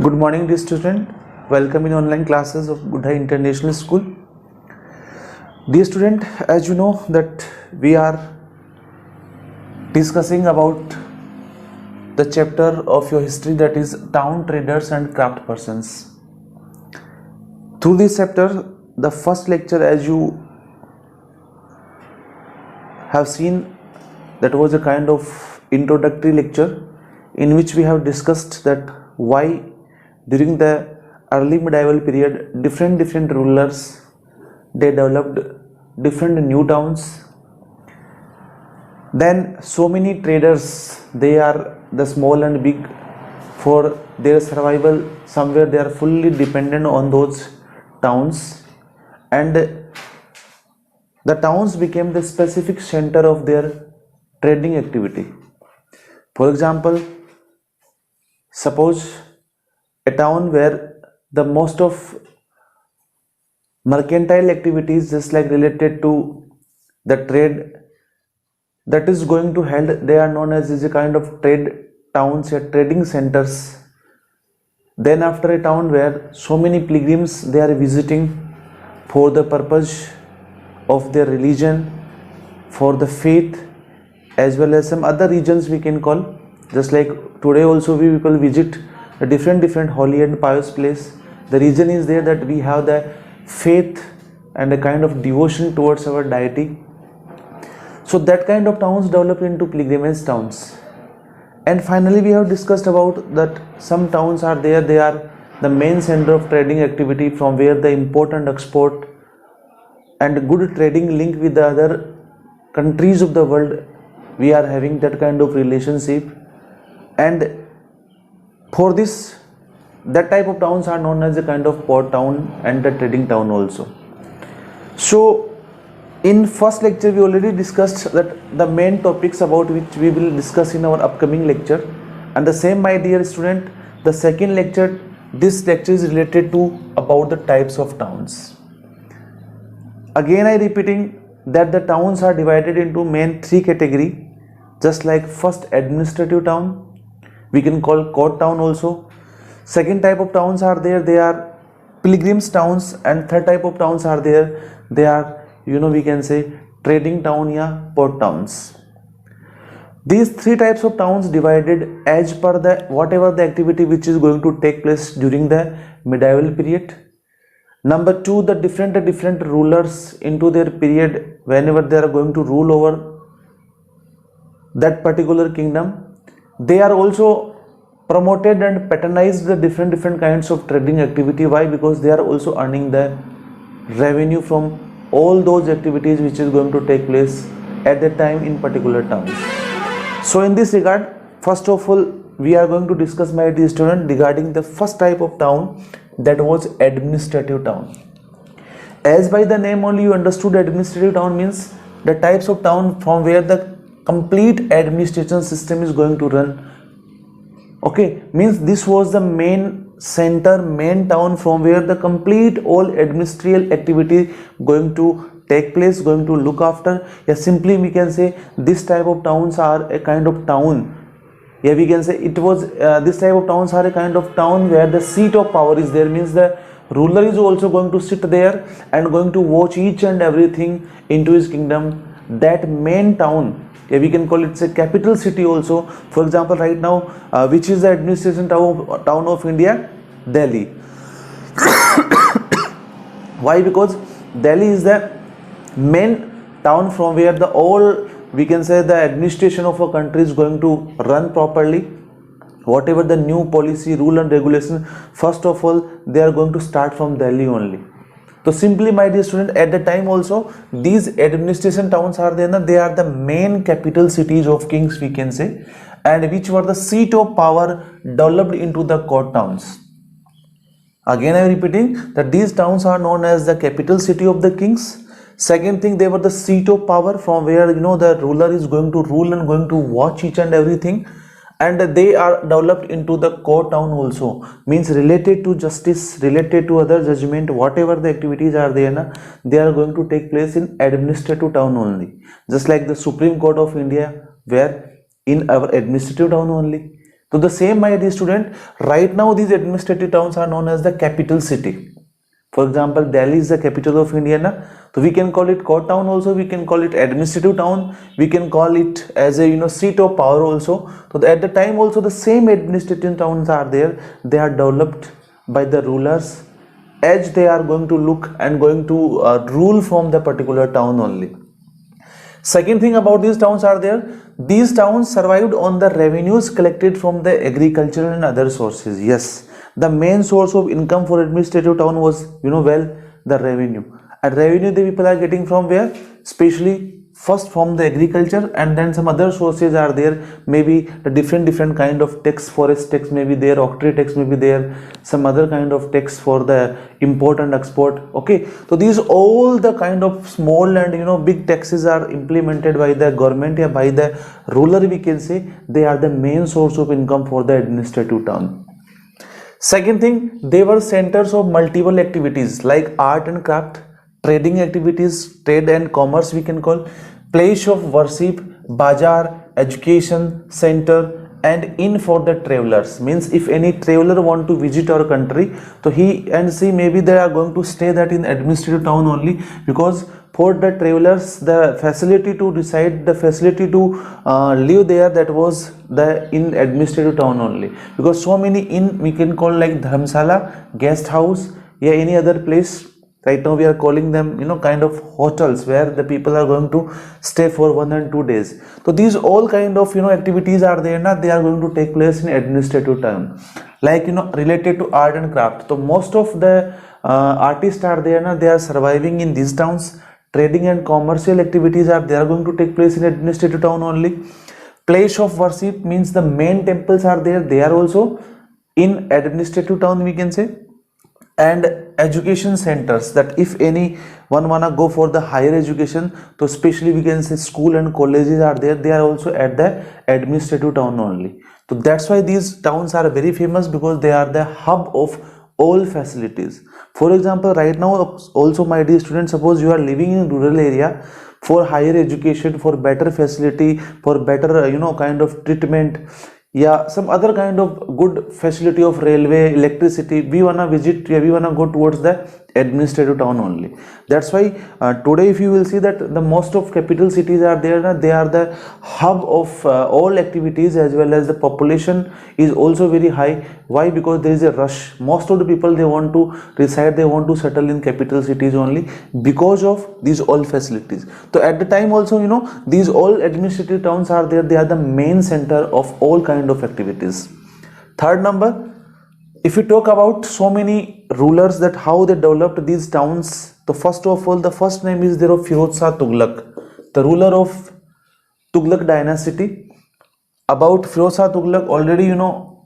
Good morning, dear student. Welcome in online classes of Buddha International School. Dear student, as you know that we are discussing about the chapter of your history, that is town traders and craft persons. Through this chapter, the first lecture, as you have seen, that was a kind of introductory lecture in which we have discussed that why during the early medieval period different rulers, they developed different new towns. Then so many traders, they are the small and big, for their survival somewhere they are fully dependent on those towns, and the towns became the specific center of their trading activity. For example, suppose a town where the most of mercantile activities, just like related to the trade, that is going to held, they are known as a kind of trade towns or trading centers. Then after a town where so many pilgrims, they are visiting for the purpose of their religion, for the faith, as well as some other regions we can call, just like today also we people visit a different holy and pious place. The reason is there that we have the faith and a kind of devotion towards our deity. So that kind of towns develop into pilgrimage towns. And finally we have discussed about that some towns are there, they are the main center of trading activity, from where the import and export and good trading link with the other countries of the world, we are having that kind of relationship. And for this, that type of towns are known as a kind of port town and the trading town also. So in first lecture we already discussed that the main topics about which we will discuss in our upcoming lecture, and the same, my dear student, the second lecture, this lecture is related to about the types of towns. Again I repeating that the towns are divided into main three category, just like first administrative town, we can call court town also. Second type of towns are there, they are pilgrims towns, and third type of towns are there, they are, we can say trading town or port towns. These three types of towns divided as per the whatever the activity which is going to take place during the medieval period. Number two, the different rulers into their period, whenever they are going to rule over that particular kingdom, they are also promoted and patronized the different kinds of trading activity. Why? Because they are also earning the revenue from all those activities which is going to take place at that time in particular towns. So in this regard, first of all, we are going to discuss, my dear student, regarding the first type of town, that was administrative town. As by the name only you understood, administrative town means the types of town from where the complete administration system is going to run. Okay, means this was the main center, main town from where the complete all administrative activity going to take place, going to look after. Yeah, simply we can say this type of towns are a kind of town. Yeah, we can say it was this type of towns are a kind of town where the seat of power is there, means the ruler is also going to sit there and going to watch each and everything into his kingdom. That main town, yeah, we can call it a capital city also. For example, right now, which is the administration town of India? Delhi. Why? Because Delhi is the main town from where the all, we can say, the administration of a country is going to run properly. Whatever the new policy, rule and regulation, first of all, they are going to start from Delhi only. So simply, my dear student, at the time also, these administration towns are there, they are the main capital cities of kings, we can say, and which were the seat of power developed into the court towns. Again I am repeating that these towns are known as the capital city of the kings. Second thing, they were the seat of power from where the ruler is going to rule and going to watch each and everything. And they are developed into the court town also, means related to justice, related to other judgment, whatever the activities are there, they are going to take place in administrative town only. Just like the Supreme Court of India, where in our administrative town only. So the same, my dear student, right now these administrative towns are known as the capital city. For example, Delhi is the capital of India, na? So we can call it court town also, we can call it administrative town, we can call it as a seat of power also. So at the time also the same administrative towns are there. They are developed by the rulers as they are going to look and going to rule from the particular town only. Second thing about these towns are there, these towns survived on the revenues collected from the agriculture and other sources. Yes, the main source of income for administrative town was the revenue. And revenue the people are getting from where? Especially first from the agriculture, and then some other sources are there, maybe the different kind of tax, forest tax may be there, octroi tax may be there, some other kind of tax for the import and export. Okay, so these all the kind of small and big taxes are implemented by the government or by the ruler, we can say. They are the main source of income for the administrative town. Second thing, they were centers of multiple activities like art and craft, trading activities, trade and commerce we can call, place of worship, bazaar, education center, and inn for the travelers. Means if any traveler want to visit our country, so he and she maybe they are going to stay that in administrative town only, because for the travelers the facility to reside, the facility to live there, that was the in administrative town only. Because so many inn we can call like dharmsala, guest house, yeah, any other place. Right now we are calling them kind of hotels where the people are going to stay for 1 and 2 days. So these all kind of activities are there now, they are going to take place in administrative town, like related to art and craft. So most of the artists are there now, they are surviving in these towns. Trading and commercial activities are going to take place in administrative town only. Place of worship means the main temples are there, they are also in administrative town we can say. And education centers, that if any one wanna go for the higher education, so especially we can say school and colleges are there, they are also at the administrative town only. So that's why these towns are very famous, because they are the hub of all facilities. For example, right now also, my dear students, suppose you are living in rural area, for higher education, for better facility, for better kind of treatment, yeah, some other kind of good facility of railway, electricity, we wanna visit, we wanna go towards the administrative town only. That's why today if you will see that the most of capital cities are there, they are the hub of all activities, as well as the population is also very high. Why? Because there is a rush. Most of the people, they want to reside, they want to settle in capital cities only because of these all facilities. So at the time also these all administrative towns are there, they are the main center of all kind of activities. Third number, if we talk about so many rulers, that how they developed these towns, so first of all, the first name is there of Firoz Shah Tughlaq, the ruler of Tughlaq dynasty. About Firoz Shah Tughlaq already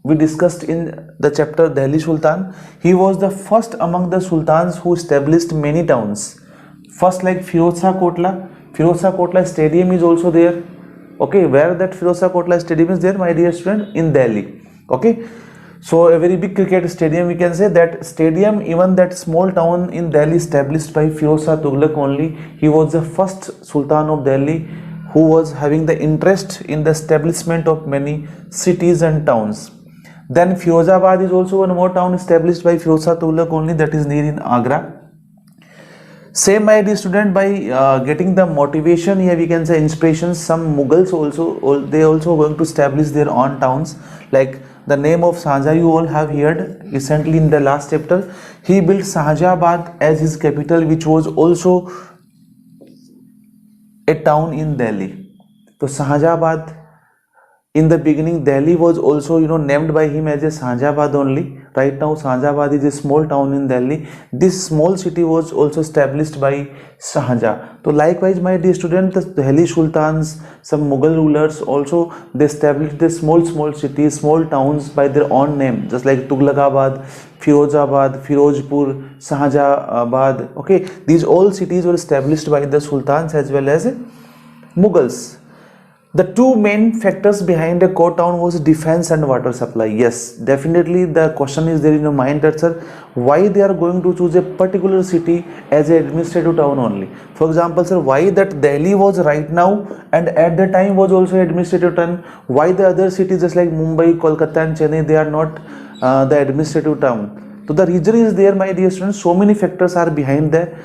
we discussed in the chapter Delhi Sultan. He was the first among the sultans who established many towns. First, like Firoz Shah Kotla stadium is also there. Okay, where that Firoz Shah Kotla stadium is there, my dear student? In Delhi. Okay, so a very big cricket stadium, we can say. That stadium, even that small town in Delhi, established by Firoz Shah Tughlaq only. He was the first Sultan of Delhi who was having the interest in the establishment of many cities and towns. Then Firozabad is also one more town established by Firoz Shah Tughlaq only, that is near in Agra. Same, my dear student, by getting the motivation here, we can say inspiration, some Mughals also, they also going to establish their own towns. Like the name of Shahjahan you all have heard recently in the last chapter. He built Shahjahabad as his capital, which was also a town in Delhi. So Shahjahabad, in the beginning, Delhi was also named by him as a Shahjahabad only. Right now Shahjahabad is a small town in Delhi. This small city was also established by Shahjahan. So likewise, my dear student, the Delhi Sultans, some Mughal rulers also, they established the small cities, small towns by their own name, just like Tughlaqabad, Firozabad, Firozpur, Shahjahabad. Okay, these all cities were established by the Sultans as well as Mughals. The two main factors behind a core town was defense and water supply. Yes, definitely the question is there in your mind that sir, why they are going to choose a particular city as an administrative town only? For example, sir, why that Delhi was right now and at the time was also administrative town? Why the other cities just like Mumbai, Kolkata and Chennai, they are not the administrative town? So the reason is there, my dear students. So many factors are behind the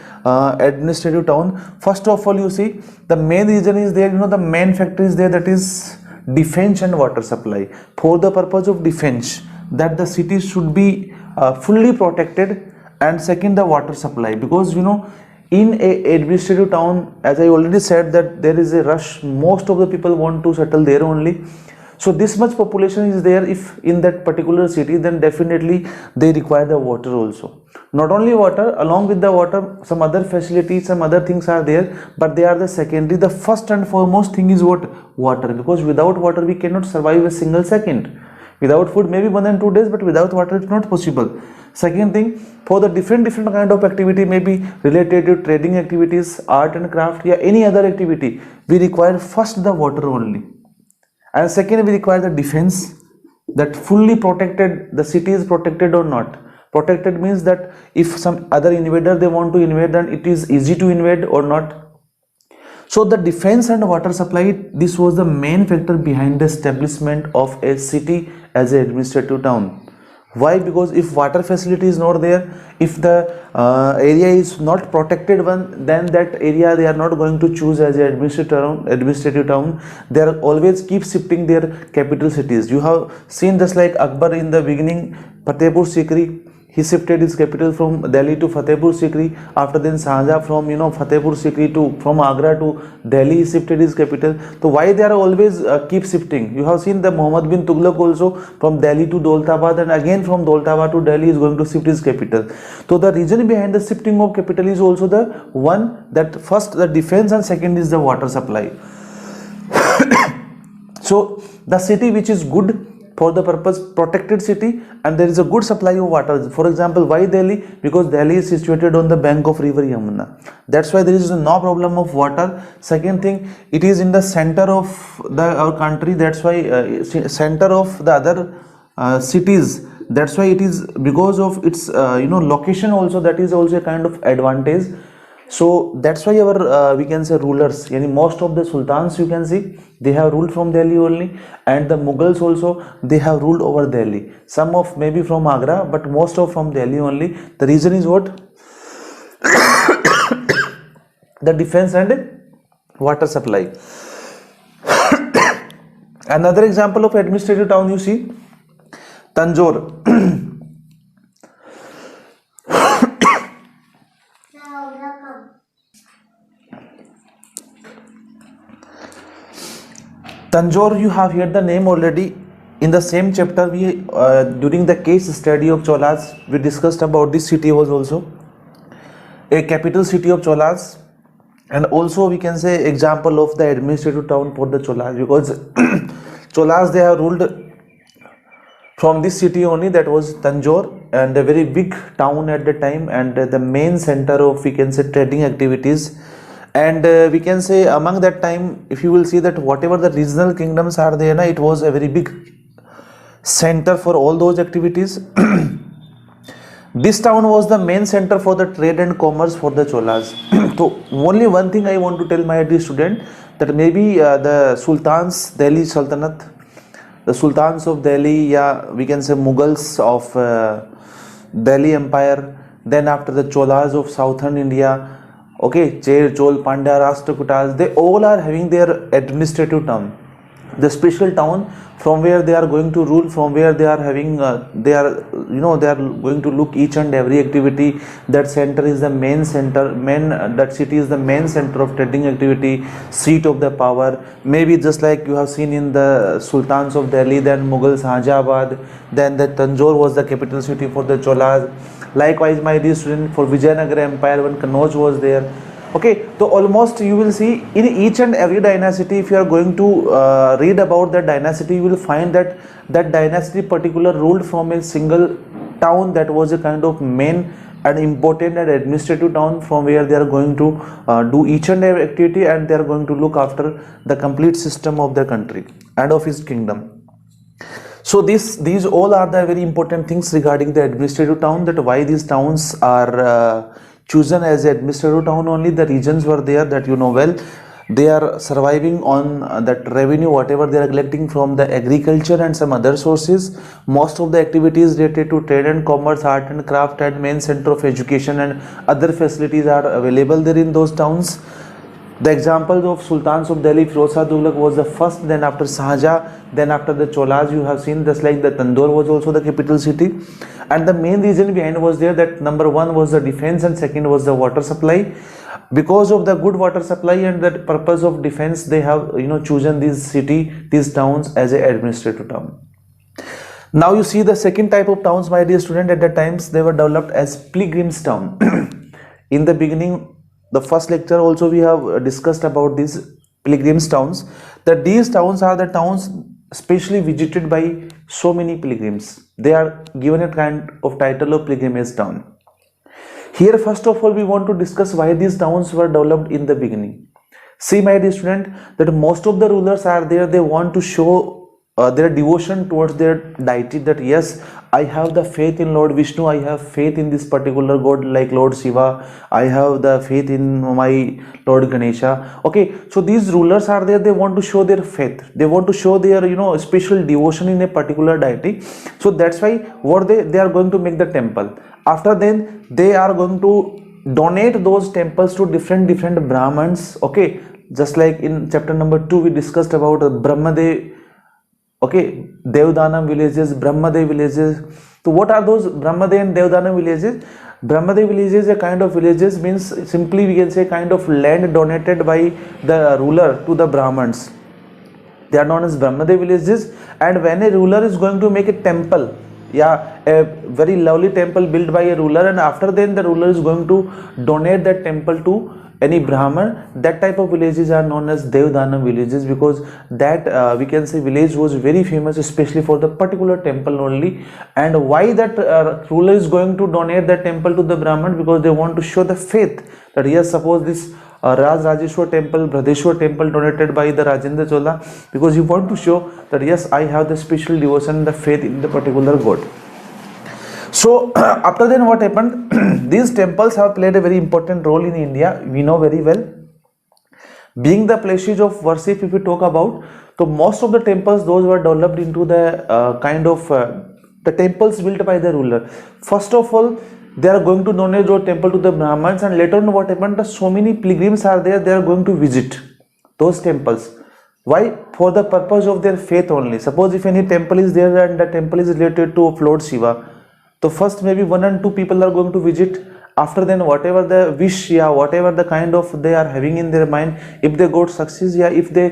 administrative town. First of all, you see the main reason is there. The main factor is there, that is defense and water supply. For the purpose of defense, that the city should be fully protected, and second, the water supply, because in a administrative town, as I already said, that there is a rush. Most of the people want to settle there only. So this much population is there if in that particular city, then definitely they require the water also. Not only water, along with the water, some other facilities, some other things are there, but they are the secondary. The first and foremost thing is what? Water, because without water we cannot survive a single second. Without food maybe 1 and 2 days, but without water it's not possible. Second thing, for the different kind of activity, maybe related to trading activities, art and craft, yeah, any other activity, we require first the water only. And second, we require the defense, that fully protected, the city is protected or not. Protected means that if some other invader they want to invade, then it is easy to invade or not. So the defense and water supply, this was the main factor behind the establishment of a city as an administrative town. Why? Because if water facility is not there, if the area is not protected one, then that area they are not going to choose as an administrative town. They are always keep shifting their capital cities. You have seen just like Akbar in the beginning, Fatehpur Sikri, he shifted his capital from Delhi to Fatehpur Sikri. After then Shahjahan from Fatehpur Sikri to from Agra to Delhi, he shifted his capital. So why they are always keep shifting? You have seen the Muhammad bin Tughlaq also from Delhi to Daulatabad, and again from Daulatabad to Delhi is going to shift his capital. So the reason behind the shifting of capital is also the one, that first the defense and second is the water supply. So the city which is good for the purpose, protected city, and there is a good supply of water. For example, why Delhi? Because Delhi is situated on the bank of river Yamuna. That's why there is no problem of water. Second thing, it is in the center of our country. That's why center of the other cities. That's why it is, because of its location also, that is also a kind of advantage. So that's why our we can say rulers, most of the sultans you can see, they have ruled from Delhi only, and the Mughals also, they have ruled over Delhi. Some of maybe from Agra, but most of from Delhi only. The reason is what? The defense and water supply. Another example of administrative town you see, Tanjore. Tanjore, you have heard the name already. In the same chapter, we during the case study of Cholas, we discussed about this city was also a capital city of Cholas, and also we can say example of the administrative town for the Cholas, because Cholas, they have ruled from this city only, that was Tanjore, and a very big town at the time, and the main center of, we can say, trading activities. And we can say among that time, if you will see that whatever the regional kingdoms are there, it was a very big center for all those activities. This town was the main center for the trade and commerce for the Cholas. So only one thing I want to tell my dear student, that maybe the Sultans, Delhi Sultanate, the Sultans of Delhi, yeah, we can say Mughals of Delhi Empire, then after the Cholas of southern India, okay, Cher, Chol, Pandya, Rashtrakutas, they all are having their administrative town, the special town from where they are going to rule, from where they are having, they are going to look each and every activity. That center is the main center, that city is the main center of trading activity, seat of the power. Maybe just like you have seen in the Sultans of Delhi, then Mughals, Shahjahan, then the Tanjore was the capital city for the Cholas. Likewise, my dear student, for Vijayanagara Empire, when Kannauj was there. Okay, so almost you will see in each and every dynasty, if you are going to read about that dynasty, you will find that that dynasty particular ruled from a single town that was a kind of main an important and administrative town from where they are going to do each and every activity, and they are going to look after the complete system of their country and of his kingdom. So these all are the very important things regarding the administrative town, that why these towns are chosen as administrative town only. The regions were there, that you know well. They are surviving on that revenue, whatever they are collecting from the agriculture and some other sources. Most of the activities related to trade and commerce, art and craft, and main center of education and other facilities are available there in those towns. The examples of Sultans of Delhi, Firoz Shah Tughlaq was the first, then after Shahjahan, then after the Cholas you have seen, just like the Tandoor was also the capital city. And the main reason behind was there that number one was the defense and second was the water supply. Because of the good water supply and the purpose of defense, they have chosen these towns as a administrative town. Now you see the second type of towns, my dear student. At the times they were developed as pilgrims town. In the beginning, the first lecture also we have discussed about these pilgrims towns, that these towns are the towns specially visited by so many pilgrims. They are given a kind of title of pilgrimage town. Here first of all we want to discuss why these towns were developed in the beginning. See my dear student, that most of the rulers are there, they want to show their devotion towards their deity, that yes, I have the faith in Lord Vishnu, I have faith in this particular god like Lord Shiva, I have the faith in my Lord Ganesha. Okay, so these rulers are there, they want to show their faith, they want to show their special devotion in a particular deity. So that's why what they are going to make the temple. After then they are going to donate those temples to different Brahmins. Okay, just like in chapter number 2 we discussed about Brahmadev. Okay, Devdanam villages, Brahmadev villages. So what are those Brahmadev and Devdanam villages? Brahmadev villages, a kind of villages, means simply we can say kind of land donated by the ruler to the Brahmins. They are known as Brahmadev villages. And when a ruler is going to make a temple, a very lovely temple built by a ruler, and after then the ruler is going to donate that temple to any Brahman, that type of villages are known as Devdanam villages, because that we can say village was very famous especially for the particular temple only. And why that ruler is going to donate that temple to the Brahman? Because they want to show the faith that yes, suppose this Raj Rajeshwar temple, Bhradeshwar temple donated by the Rajendra Chola, because you want to show that yes, I have the special devotion and the faith in the particular god. So after then what happened? These temples have played a very important role in India, we know very well. Being the places of worship, if we talk about, so most of the temples, those were developed into the the temples built by the ruler. First of all, they are going to donate those temple to the Brahmins, and later on what happened? So many pilgrims are there, they are going to visit those temples. Why? For the purpose of their faith only. Suppose if any temple is there and the temple is related to Lord Shiva, so first maybe 1 and 2 people are going to visit. After then whatever the wish, whatever the kind of they are having in their mind, if they got success, if they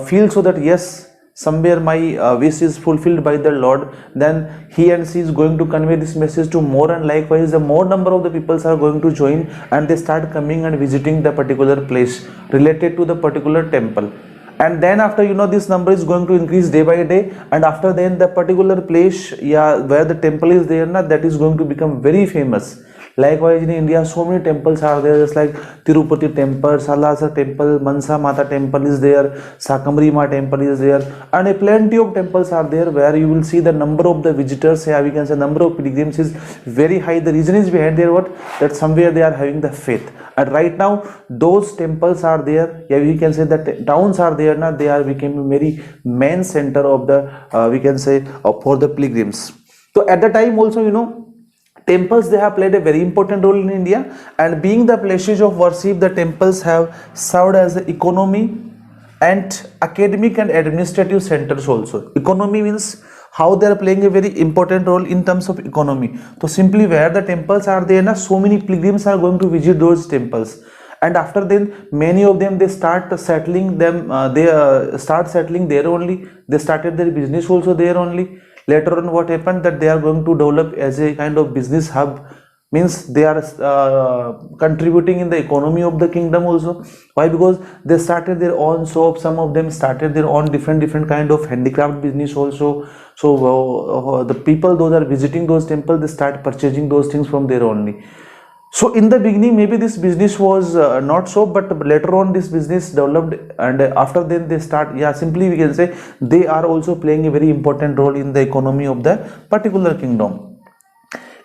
feel so that yes, somewhere my wish is fulfilled by the Lord, then he and she is going to convey this message to more, and likewise the more number of the peoples are going to join, and they start coming and visiting the particular place related to the particular temple. And then after this number is going to increase day by day, and after then the particular place where the temple is there, that is going to become very famous. Likewise in India, so many temples are there, just like Tirupati temple, Salasar temple, Mansa Mata temple is there, Sakamri Ma temple is there, and a plenty of temples are there where you will see the number of the visitors, we can say number of pilgrims is very high. The reason is behind there what? That somewhere they are having the faith. And right now those temples are there, we can say that towns are there, they are became a very main center of the we can say for the pilgrims. So at the time also temples, they have played a very important role in India, and being the places of worship, the temples have served as the economy and academic and administrative centers also. Economy means how they are playing a very important role in terms of economy. So simply where the temples are there, so many pilgrims are going to visit those temples, and after then many of them they start settling them, start settling there only. They started their business also there only. Later on what happened, that they are going to develop as a kind of business hub means they are contributing in the economy of the kingdom also. Why? Because they started their own shop, some of them started their own different kind of handicraft business also. So the people those are visiting those temples, they start purchasing those things from there only. So in the beginning maybe this business was not so, but later on this business developed, and after then they start, yeah, simply we can say they are also playing a very important role in the economy of the particular kingdom.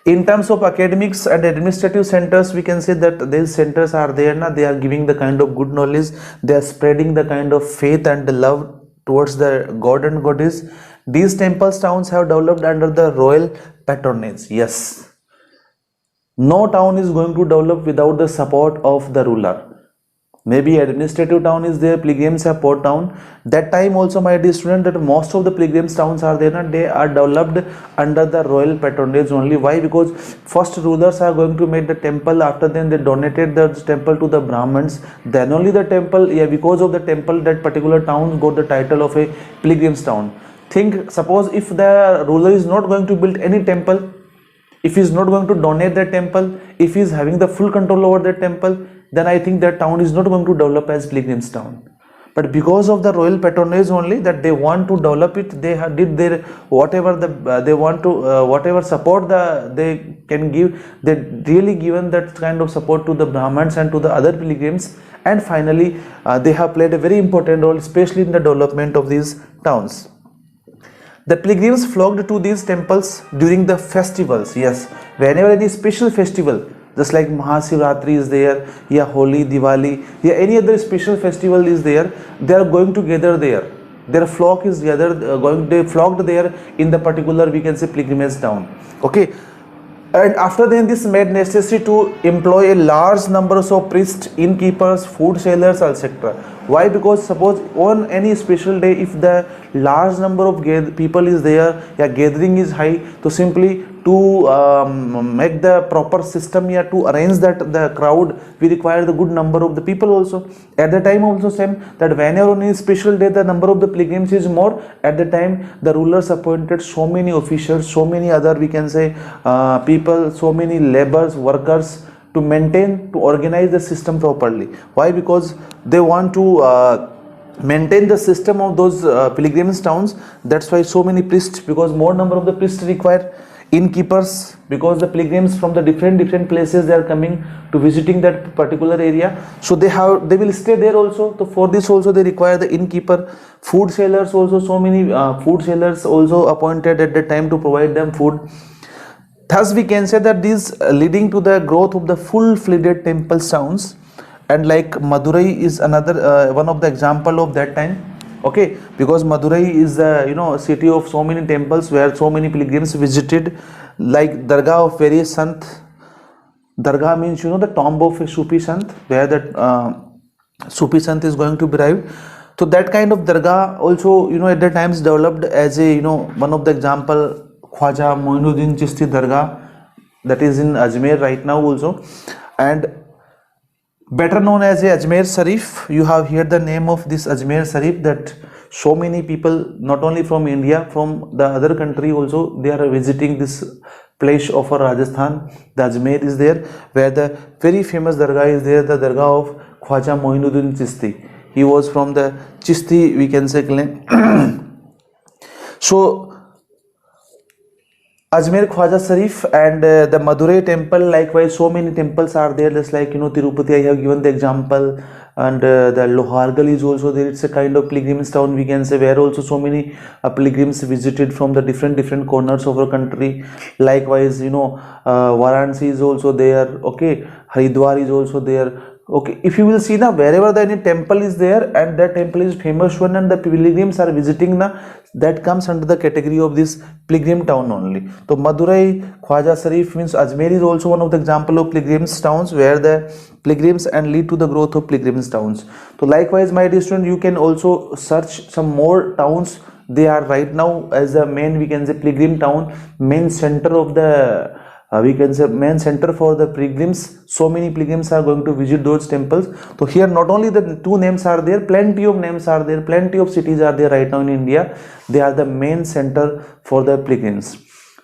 In terms of academics and administrative centers, we can say that these centers are there now, they are giving the kind of good knowledge, they are spreading the kind of faith and the love towards the god and goddess. These temples towns have developed under the royal patronage. Yes, no town is going to develop without the support of the ruler. Maybe administrative town is there, pilgrims have port town. That time also, my dear student, that most of the pilgrims towns are there and they are developed under the royal patronage only. Why? Because first rulers are going to make the temple, after then they donated the temple to the Brahmins, then only the temple, yeah, because of the temple that particular town got the title of a pilgrims town. Think, suppose if the ruler is not going to build any temple, if he is not going to donate the temple, if he is having the full control over the temple, then I think that town is not going to develop as pilgrims town. But because of the royal patronage only, that they want to develop it, they did their whatever they want to whatever support they can give, they really given that kind of support to the Brahmins and to the other pilgrims, and finally they have played a very important role, especially in the development of these towns. The pilgrims flocked to these temples during the festivals. Yes, whenever any special festival, just like Mahashivratri is there, yeah, Holi, Diwali, yeah, any other special festival is there, they are going to gather there. Their flock is gathered, they flocked there in the particular, we can say, pilgrimage town. Okay, and after then this made necessary to employ a large numbers of priests, innkeepers, food sellers, etc. Why? Because suppose on any special day, if the large number of people is there, yeah, gathering is high, so simply to make the proper system, yeah, to arrange that the crowd, we require the good number of the people also. At the time also same, that whenever on a special day the number of the pilgrims is more, at the time the rulers appointed so many officials, so many other, we can say, people, so many laborers, workers, to maintain, to organize the system properly. Why? Because they want to maintain the system of those pilgrims towns. That's why so many priests, because more number of the priests require, innkeepers, because the pilgrims from the different places they are coming to visiting that particular area, so they will stay there also. So for this also they require the innkeeper. Food sellers also, so many food sellers also appointed at the time to provide them food. Thus we can say that these leading to the growth of the full-fledged temple towns, and like Madurai is another one of the example of that time. Okay, because Madurai is the city of so many temples where so many pilgrims visited, like Dargah of various Sant. Dargah means the tomb of a Sufi Sant, where that Sufi Sant is going to be arrived. So that kind of Dargah also at the times developed as a one of the example, Khwaja Moinuddin Chishti Dargah, that is in Ajmer right now also, and better known as a Ajmer Sharif. You have heard the name of this Ajmer Sharif, that so many people, not only from India, from the other country also, they are visiting this place of Rajasthan. The Ajmer is there, where the very famous Dargah is there, the Dargah of Khwaja Moinuddin Chishti. He was from the Chishti, we can say, clan. So Ajmer Khwaja Sharif and the Madurai temple, likewise so many temples are there, just like Tirupati I have given the example, and the Lohargal is also there. It's a kind of pilgrims town, we can say, where also so many pilgrims visited from the different corners of our country. Likewise Varanasi is also there. Okay, Haridwar is also there. Okay, if you will see now, wherever the any temple is there and that temple is famous one and the pilgrims are visiting now, that comes under the category of this pilgrim town only. So Madurai, Khwaja Sharif means Ajmer is also one of the example of pilgrims towns where the pilgrims and lead to the growth of pilgrims towns. So likewise, my dear student, you can also search some more towns. They are right now as the main, we can say, pilgrim town, main center of the we can say main center for the pilgrims. So many pilgrims are going to visit those temples. So here not only the two names are there, plenty of names are there, plenty of cities are there right now in India. They are the main center for the pilgrims.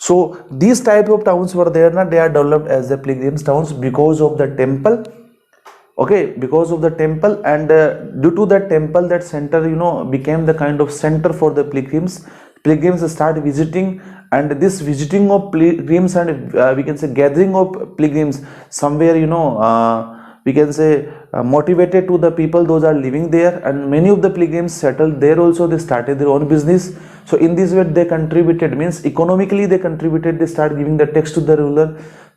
So these type of towns were there, na, they are developed as the pilgrims towns because of the temple. Okay, because of the temple, and due to that temple, that center, you know, became the kind of center for the pilgrims start visiting. And this visiting of pilgrims, and we can say gathering of pilgrims somewhere, you know, we can say motivated to the people those are living there, and many of the pilgrims settled there also. They started their own business. So in this way they contributed, means economically they contributed, they start giving the tax to the ruler.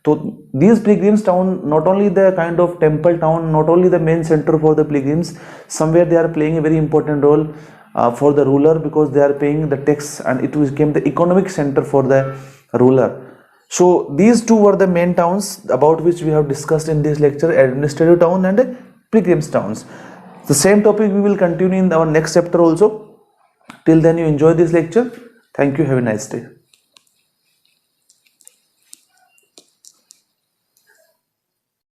So these pilgrims town, not only the kind of temple town, not only the main center for the pilgrims, somewhere they are playing a very important role for the ruler, because they are paying the tax, and it became the economic center for the ruler. So these two were the main towns about which we have discussed in this lecture: administrative town and pilgrims towns. The same topic we will continue in our next chapter also. Till then, you enjoy this lecture. Thank you. Have a nice day.